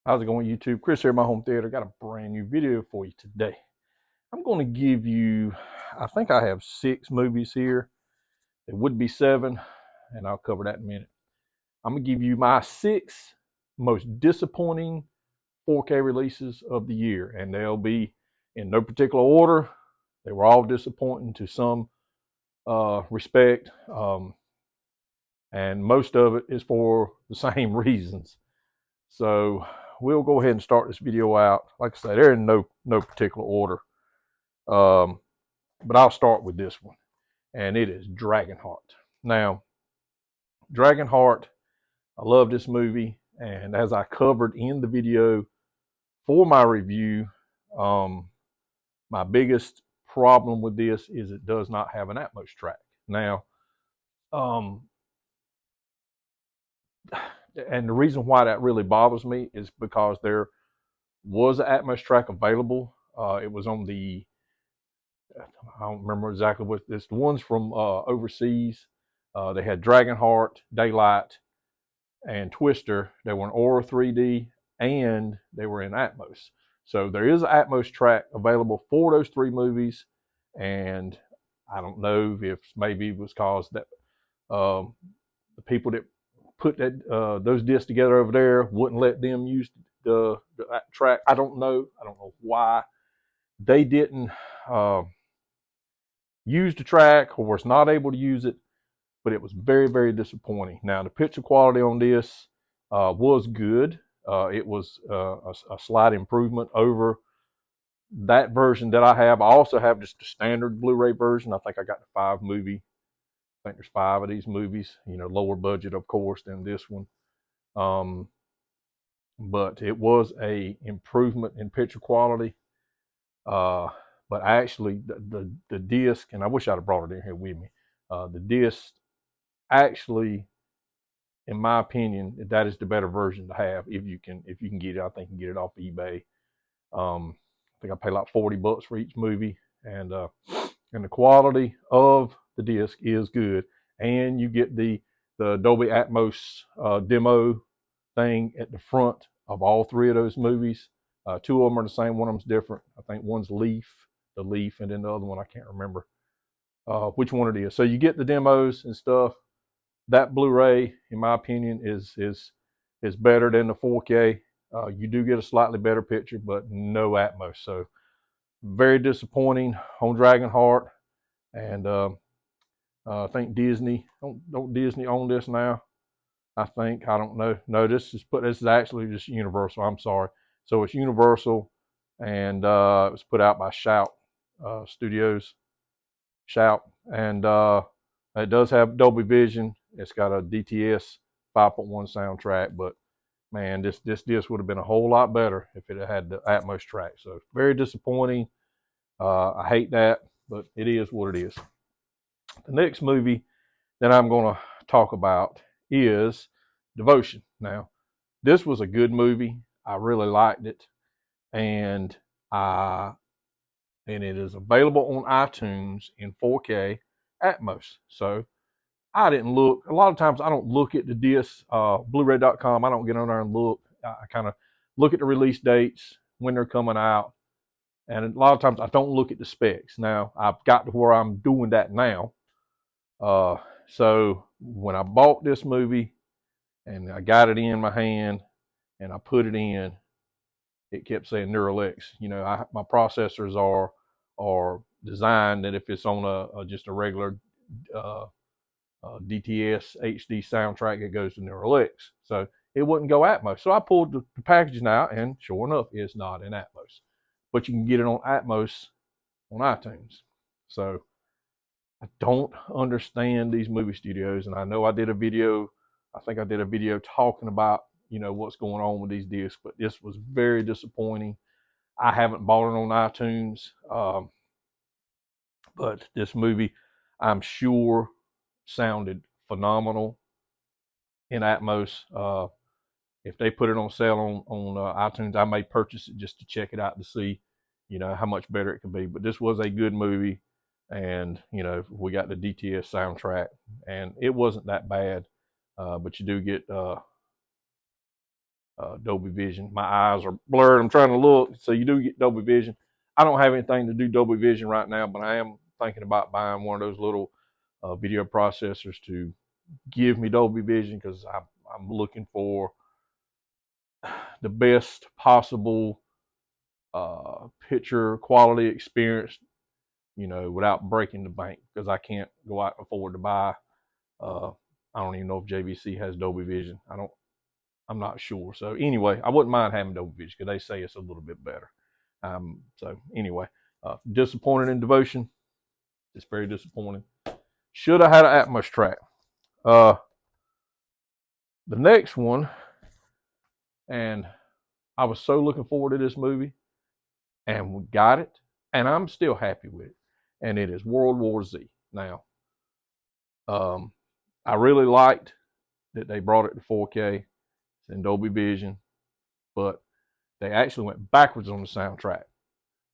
How's it going, YouTube? Chris here at my home theater. Got a brand new video for you today. I'm going to give you, I think I have 6 movies here. It would be 7, and I'll cover that in a minute. I'm going to give you my 6 most disappointing 4K releases of the year, and they'll be in no particular order. They were all disappointing to some respect, and most of it is for the same reasons. So we'll go ahead and start this video out. Like I say, they're in no particular order. But I'll start with this one, and it is Dragonheart. Now, Dragonheart, I love this movie, and as I covered in the video for my review, my biggest problem with this is it does not have an Atmos track. Now, and the reason why that really bothers me is because there was an Atmos track available. It was on the, I don't remember exactly what this, the ones from overseas. They had Dragonheart, Daylight, and Twister. They were in Aura 3D and they were in Atmos. So there is an Atmos track available for those 3 movies. And I don't know if maybe it was caused that the people that put that those discs together over there wouldn't let them use the track. I don't know why they didn't use the track or was not able to use it, but it was very disappointing. Now the picture quality on this was good. It was a slight improvement over that version that I have. I also have just the standard Blu-ray version. I think I got the 5 movie. I think there's 5 of these movies, you know, lower budget, of course, than this one. But it was a improvement in picture quality. But actually, the disc, and I wish I'd have brought it in here with me. The disc, actually, in my opinion, that is the better version to have if you can get it. I think you can get it off eBay. I think I paid like $40 for each movie, and the quality of the disc is good, and you get the Dolby Atmos demo thing at the front of all 3 of those movies. 2 of them are the same. One of them's different. I think one's the Leaf, and then the other one I can't remember which one it is. So you get the demos and stuff. That Blu-ray, in my opinion, is better than the 4K. You do get a slightly better picture, but no Atmos. So very disappointing on Dragonheart. And I think Disney, don't Disney own this now? I think, I don't know. No, this is actually just Universal. I'm sorry. So it's Universal, and it was put out by Shout Studios. Shout, and it does have Dolby Vision. It's got a DTS 5.1 soundtrack, but man, this disc would have been a whole lot better if it had the Atmos track. So very disappointing. I hate that, but it is what it is. The next movie that I'm going to talk about is Devotion. Now, this was a good movie. I really liked it, and it is available on iTunes in 4K Atmos. So I didn't look. A lot of times I don't look at the disc, Blu-ray.com. I don't get on there and look. I kind of look at the release dates, when they're coming out, and a lot of times I don't look at the specs. Now I've got to where I'm doing that now. So when I bought this movie and I got it in my hand and I put it in, it kept saying Neural X. You know, my processors are designed that if it's on just a regular DTS HD soundtrack, it goes to Neural X. So it wouldn't go Atmos. So I pulled the packaging out, and sure enough, it's not in Atmos. But you can get it on Atmos on iTunes. So I don't understand these movie studios, and I know I did a video. I think I did a video talking about, you know, what's going on with these discs, but this was very disappointing. I haven't bought it on iTunes, but this movie, I'm sure, sounded phenomenal in Atmos. If they put it on sale on iTunes, I may purchase it just to check it out to see, you know, how much better it can be. But this was a good movie, and you know, we got the DTS soundtrack, and it wasn't that bad. But you do get Dolby Vision. My eyes are blurred. I'm trying to look. So you do get Dolby Vision. I don't have anything to do Dolby Vision right now, but I am thinking about buying one of those little video processors to give me Dolby Vision, because I'm looking for the best possible picture quality experience, without breaking the bank, because I can't go out and afford to buy. I don't even know if JVC has Dolby Vision. I'm not sure. So anyway, I wouldn't mind having Dolby Vision, because they say it's a little bit better. So anyway, disappointed in Devotion. It's very disappointing. Should have had an Atmos track. The next one, and I was so looking forward to this movie, and we got it, and I'm still happy with it. And it is World War Z. Now, I really liked that they brought it to 4K. It's in Dolby Vision, but they actually went backwards on the soundtrack.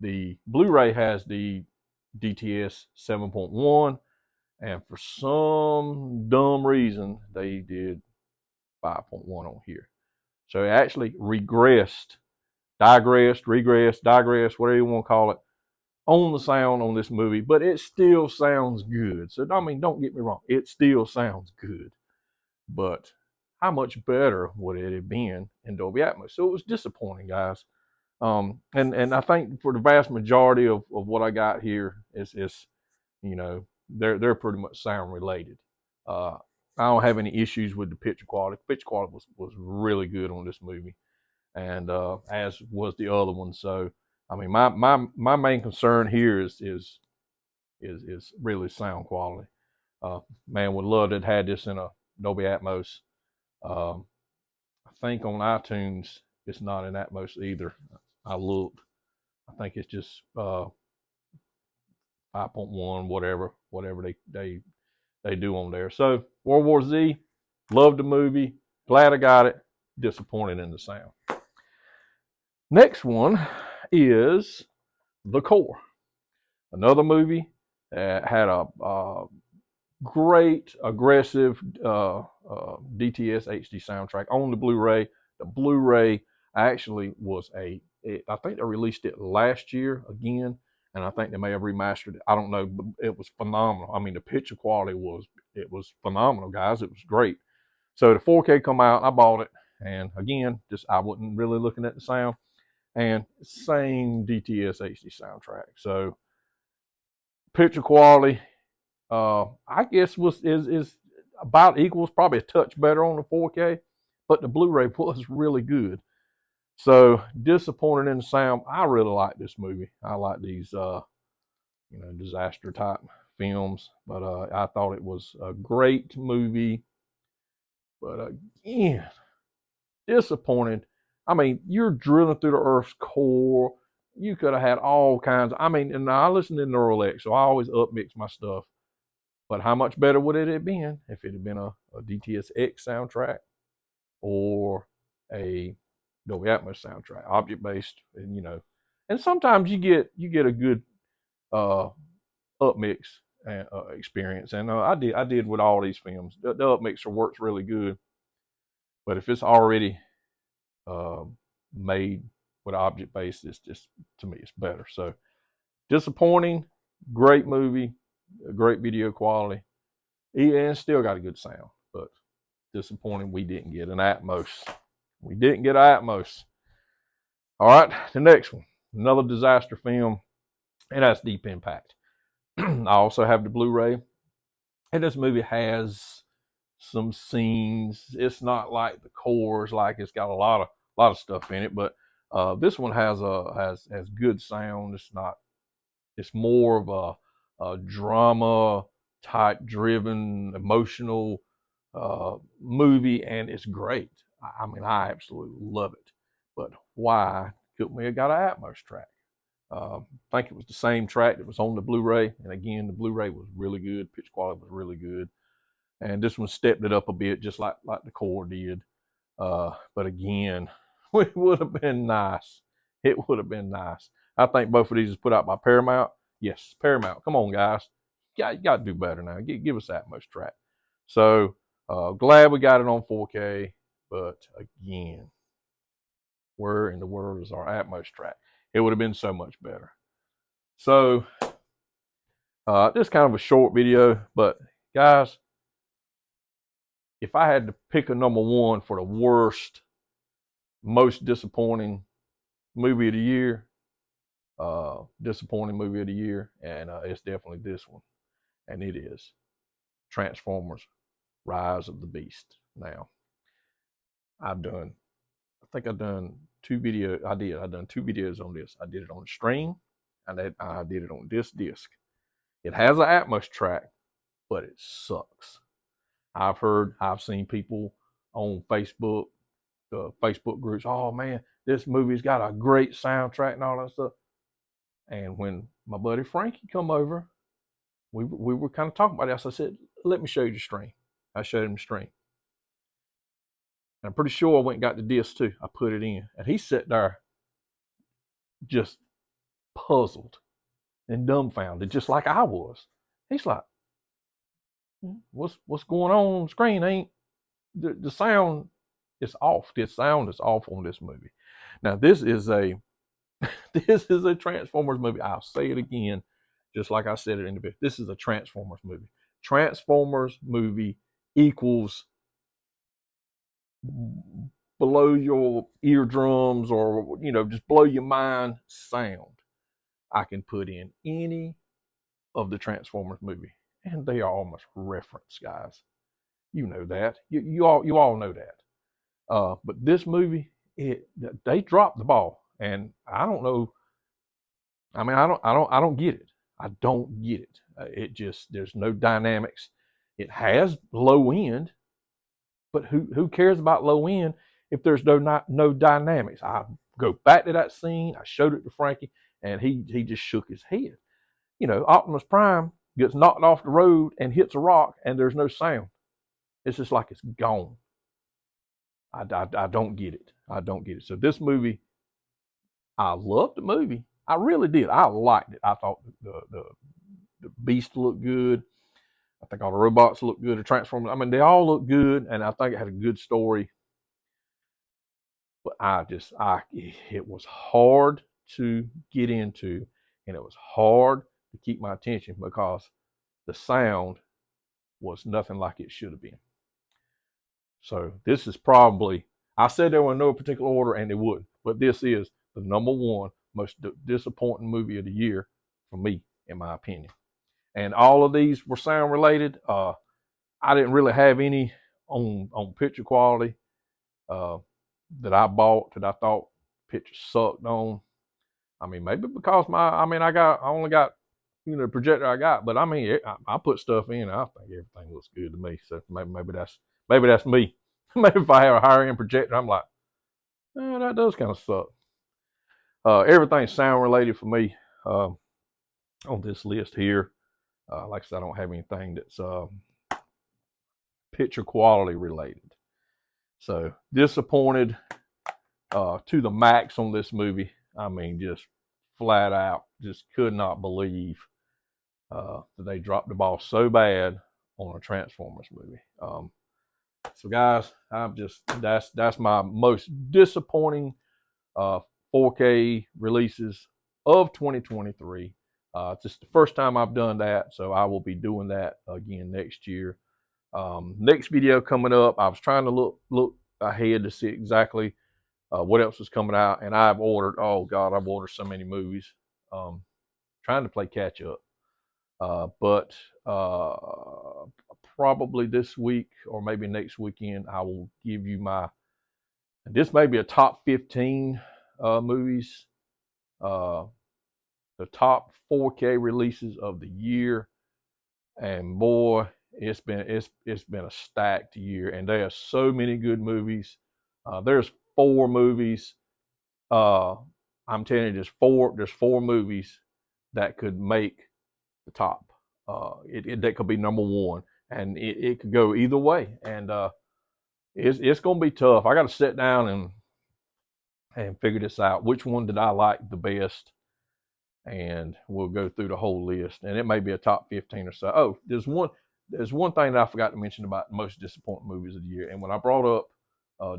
The Blu-ray has the DTS 7.1, and for some dumb reason, they did 5.1 on here. So it actually digressed, whatever you want to call it, on the sound on this movie, but it still sounds good. So, I mean, don't get me wrong, it still sounds good, but how much better would it have been in Dolby Atmos? So it was disappointing, guys. And I think for the vast majority of what I got here is they're pretty much sound related. I don't have any issues with the picture quality. Picture quality was really good on this movie, and as was the other one. So I mean, my main concern here is really sound quality. Man, would love to have had this in a Dolby Atmos. I think on iTunes it's not in Atmos either. I looked. I think it's just 5.1, whatever they do on there. So World War Z, loved the movie, glad I got it, disappointed in the sound. Next one is The Core, another movie that had a great aggressive DTS HD soundtrack on the Blu-ray. The Blu-ray actually was I think they released it last year again, and I think they may have remastered it. I don't know, but it was phenomenal. I mean, the picture quality was phenomenal, guys. It was great. So the 4K come out, I bought it, and again, just I wasn't really looking at the sound, and same DTS HD soundtrack. So picture quality, I guess is about equals, probably a touch better on the 4K, but the Blu-ray was really good. So disappointed in the sound. I really like this movie. I like these disaster type films, but I thought it was a great movie. But again, disappointed. I mean, you're drilling through the Earth's core. You could have had all kinds. I mean, and I listen to Neural X, so I always upmix my stuff. But how much better would it have been if it had been a DTS X soundtrack or a Dolby Atmos soundtrack, object based, and sometimes you get a good upmix experience, and I did with all these films. The upmixer works really good, but if it's already made with object based, it's just, to me, it's better. So disappointing. Great movie, great video quality, and still got a good sound, but disappointing we didn't get an Atmos. We didn't get an Atmos. All right, the next one, another disaster film, and that's Deep Impact. I also have the Blu-ray, and this movie has some scenes. It's not like the Core's, like it's got a lot of stuff in it, but this one has good sound. It's more of a drama type driven, emotional movie, and it's great. I mean, I absolutely love it. But why couldn't we have got an Atmos track? I think it was the same track that was on the Blu-ray, and again, the Blu-ray was really good. Pitch quality was really good, and this one stepped it up a bit, just like the Core did. But again, it would have been nice. It would have been nice. I think both of these is put out by Paramount. Yes, Paramount. Come on, guys. You got to do better now. Give us that much track. So glad we got it on 4K, but again, where in the world is our Atmos track? It would have been so much better. So this kind of a short video, but guys, if I had to pick a number one for the worst, most disappointing movie of the year, and it's definitely this one, and it is Transformers Rise of the Beast. Now, I think I've done two videos. I've done two videos on this. I did it on the stream, and I did it on this disc. It has an Atmos track, but it sucks. I've seen people on Facebook, the Facebook groups, oh man, this movie's got a great soundtrack and all that stuff. And when my buddy Frankie come over, we were kind of talking about this. I said, let me show you the stream. I showed him the stream. And I'm pretty sure I went and got the disc too. I put it in. And he sat there just puzzled and dumbfounded, just like I was. He's like, what's going on the screen? Ain't the sound is off. The sound is off on this movie. Now this is a Transformers movie. I'll say it again, just like I said it in the video. This is a Transformers movie. Transformers movie equals below your eardrums, or just blow your mind sound I can put in any of the Transformers movie, and they are almost referenced, guys. You know that. You all know that. But this movie, they dropped the ball, and I don't know. I mean, I don't get it. I don't get it. It just, there's no dynamics. It has low end, but who cares about low end if there's no dynamics? I go back to that scene. I showed it to Frankie, and he just shook his head. Optimus Prime gets knocked off the road and hits a rock, and there's no sound. It's just like it's gone. I don't get it. I don't get it. So this movie, I loved the movie. I really did. I liked it. I thought the Beast looked good. I think all the robots looked good. The Transformers, I mean, they all look good, and I think it had a good story. But it was hard to get into, and it was hard to keep my attention because the sound was nothing like it should have been. So this is probably, I said there were no particular order, and it wouldn't, but this is the number one most disappointing movie of the year for me, in my opinion. And all of these were sound related. I didn't really have any on picture quality that I bought that I thought pictures sucked on. I mean, maybe because I only got the projector I got, but I mean, I put stuff in. I think everything looks good to me. So maybe that's me. Maybe if I have a higher end projector, I'm like, oh, that does kind of suck. Everything's sound related for me on this list here. Like I said, I don't have anything that's picture quality related. So disappointed to the max on this movie. I mean, just flat out, just could not believe that they dropped the ball so bad on a Transformers movie. So guys, that's my most disappointing 4K releases of 2023. It's just the first time I've done that, so I will be doing that again next year. Next video coming up, I was trying to look ahead to see exactly what else was coming out, and I've ordered, oh God, I've ordered so many movies. Trying to play catch up. But probably this week or maybe next weekend, I will give you this may be a top 15 movies, the top 4K releases of the year. And boy, it's been a stacked year, and there are so many good movies. There's 4 movies. I'm telling you, there's four movies that could make the top. That could be number one, and it could go either way. And it's going to be tough. I got to sit down and figure this out. Which one did I like the best? And we'll go through the whole list, and it may be a top 15 or so. Oh, there's one thing that I forgot to mention about the most disappointing movies of the year. And when I brought up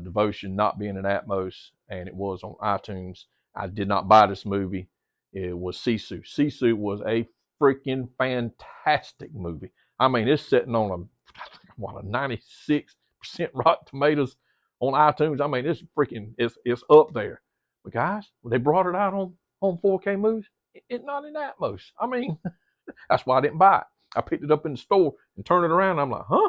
Devotion not being an Atmos, and it was on iTunes. I did not buy this movie. It was Sisu. Sisu was a freaking fantastic movie. I mean, it's sitting on a 96% Rotten Tomatoes on iTunes. I mean, it's up there. But guys, when they brought it out on 4K movies, it's not in Atmos. I mean, that's why I didn't buy it. I picked it up in the store and turned it around. And I'm like, huh?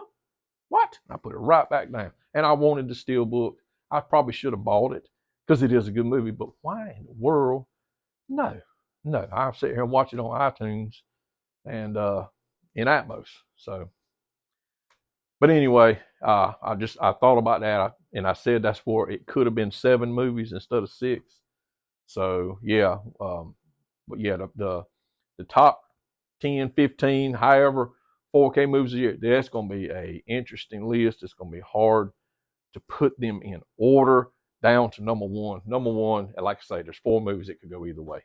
What? I put it right back down. And I wanted the Steelbook. I probably should have bought it because it is a good movie. But why in the world? No. I'll sit here and watch it on iTunes and in Atmos. So, but anyway, I thought about that, and I said that's for it could have been 7 movies instead of 6. So yeah, but yeah, the top 10, 15, however 4K movies a year, that's going to be a interesting list. It's going to be hard to put them in order down to number one. Number one, and like I say, there's 4 movies that could go either way.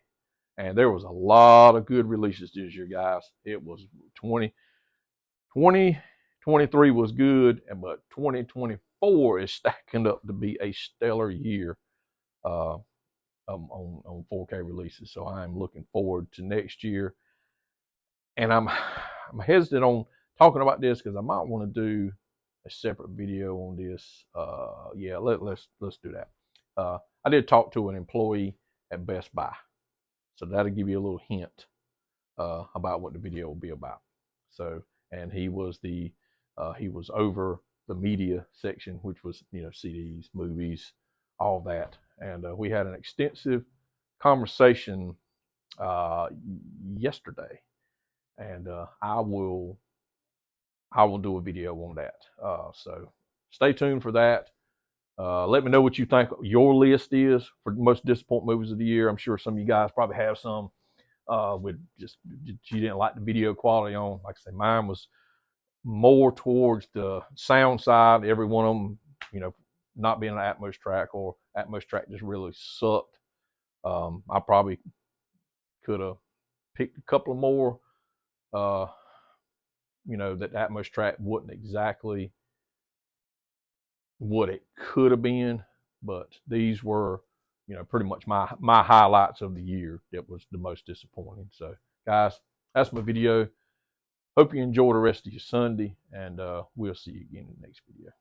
And there was a lot of good releases this year, guys. It was 2023 was good, but 2024 is stacking up to be a stellar year on 4K releases. So I'm looking forward to next year. And I'm hesitant on talking about this because I might want to do a separate video on this. Yeah, let's do that. I did talk to an employee at Best Buy, so that'll give you a little hint about what the video will be about. So, and he was over the media section, which was, you know, CDs, movies, all that. And we had an extensive conversation yesterday, and I will do a video on that. So stay tuned for that. Let me know what you think your list is for the most disappointing movies of the year. I'm sure some of you guys probably have some with just you didn't like the video quality on. Like I say, mine was more towards the sound side. Every one of them, you know, not being an Atmos track or Atmos track just really sucked. I probably could have picked a couple of more, you know, that Atmos track wasn't exactly what it could have been, but these were, you know, pretty much my highlights of the year. That was the most disappointing. So guys, that's my video. Hope you enjoy the rest of your Sunday, and we'll see you again in the next video.